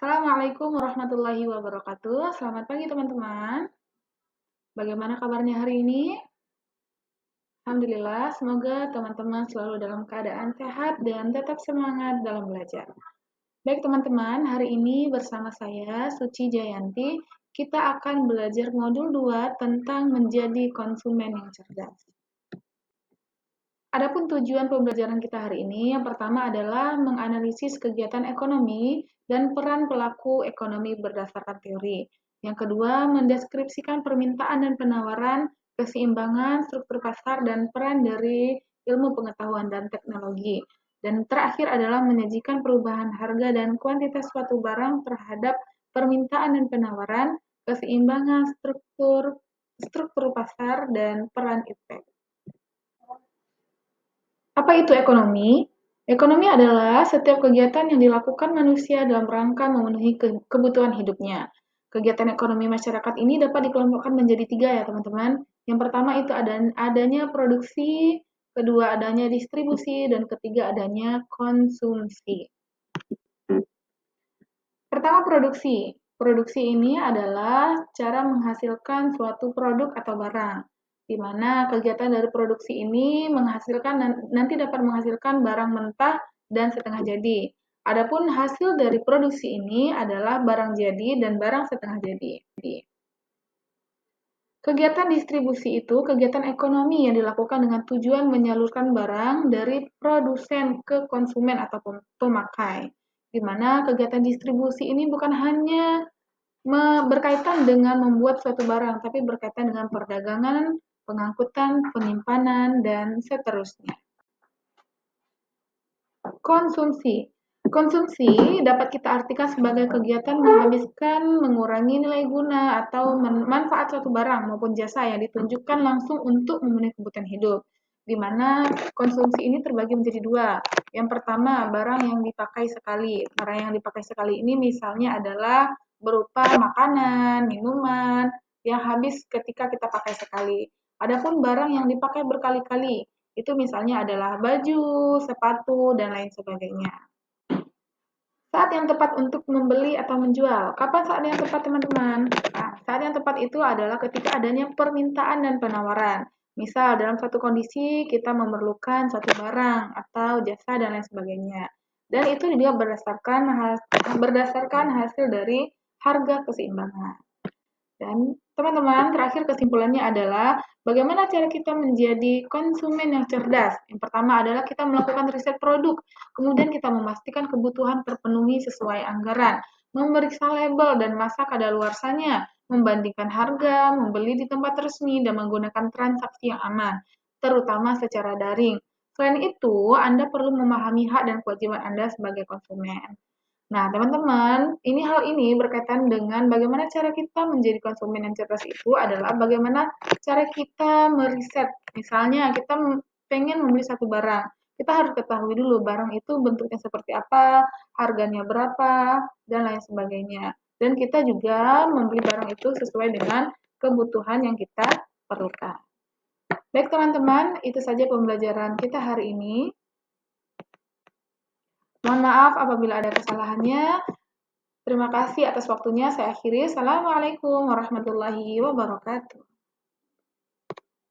Assalamualaikum warahmatullahi wabarakatuh. Selamat pagi teman-teman. Bagaimana kabarnya hari ini? Alhamdulillah, semoga teman-teman selalu dalam keadaan sehat dan tetap semangat dalam belajar. Baik teman-teman, hari ini bersama saya Suci Jayanti, kita akan belajar modul 2 tentang menjadi konsumen yang cerdas. Adapun tujuan pembelajaran kita hari ini, yang pertama adalah menganalisis kegiatan ekonomi dan peran pelaku ekonomi berdasarkan teori. Yang kedua, mendeskripsikan permintaan dan penawaran, keseimbangan, struktur pasar, dan peran dari ilmu pengetahuan dan teknologi. Dan terakhir adalah menyajikan perubahan harga dan kuantitas suatu barang terhadap permintaan dan penawaran, keseimbangan, struktur pasar, dan peran efek. Apa itu ekonomi? Ekonomi adalah setiap kegiatan yang dilakukan manusia dalam rangka memenuhi kebutuhan hidupnya. Kegiatan ekonomi masyarakat ini dapat dikelompokkan menjadi 3 ya teman-teman. Yang pertama itu adanya produksi, kedua adanya distribusi, dan ketiga adanya konsumsi. Pertama produksi. Produksi ini adalah cara menghasilkan suatu produk atau barang, di mana kegiatan dari produksi ini nanti dapat menghasilkan barang mentah dan setengah jadi. Adapun hasil dari produksi ini adalah barang jadi dan barang setengah jadi. Kegiatan distribusi itu kegiatan ekonomi yang dilakukan dengan tujuan menyalurkan barang dari produsen ke konsumen atau pemakai. Di mana kegiatan distribusi ini bukan hanya berkaitan dengan membuat suatu barang, tapi berkaitan dengan perdagangan, pengangkutan, penyimpanan, dan seterusnya. Konsumsi. Konsumsi dapat kita artikan sebagai kegiatan menghabiskan, mengurangi nilai guna, atau manfaat suatu barang maupun jasa yang ditunjukkan langsung untuk memenuhi kebutuhan hidup. Di mana konsumsi ini terbagi menjadi 2. Yang pertama, barang yang dipakai sekali. Barang yang dipakai sekali ini misalnya adalah berupa makanan, minuman, yang habis ketika kita pakai sekali. Adapun barang yang dipakai berkali-kali, itu misalnya adalah baju, sepatu, dan lain sebagainya. Saat yang tepat untuk membeli atau menjual. Kapan saat yang tepat, teman-teman? Nah, saat yang tepat itu adalah ketika adanya permintaan dan penawaran. Misal, dalam suatu kondisi kita memerlukan suatu barang atau jasa dan lain sebagainya. Dan itu juga berdasarkan hasil dari harga keseimbangan. Dan teman-teman, terakhir kesimpulannya adalah bagaimana cara kita menjadi konsumen yang cerdas. Yang pertama adalah kita melakukan riset produk, kemudian kita memastikan kebutuhan terpenuhi sesuai anggaran, memeriksa label dan masa kadaluarsanya, membandingkan harga, membeli di tempat resmi, dan menggunakan transaksi yang aman, terutama secara daring. Selain itu, Anda perlu memahami hak dan kewajiban Anda sebagai konsumen. Nah, teman-teman, hal ini berkaitan dengan bagaimana cara kita menjadi konsumen yang cerdas itu adalah bagaimana cara kita meriset. Misalnya, kita pengen membeli satu barang. Kita harus ketahui dulu barang itu bentuknya seperti apa, harganya berapa, dan lain sebagainya. Dan kita juga membeli barang itu sesuai dengan kebutuhan yang kita perlukan. Baik teman-teman, itu saja pembelajaran kita hari ini. Mohon maaf apabila ada kesalahannya. Terima kasih atas waktunya. Saya akhiri. Assalamualaikum warahmatullahi wabarakatuh.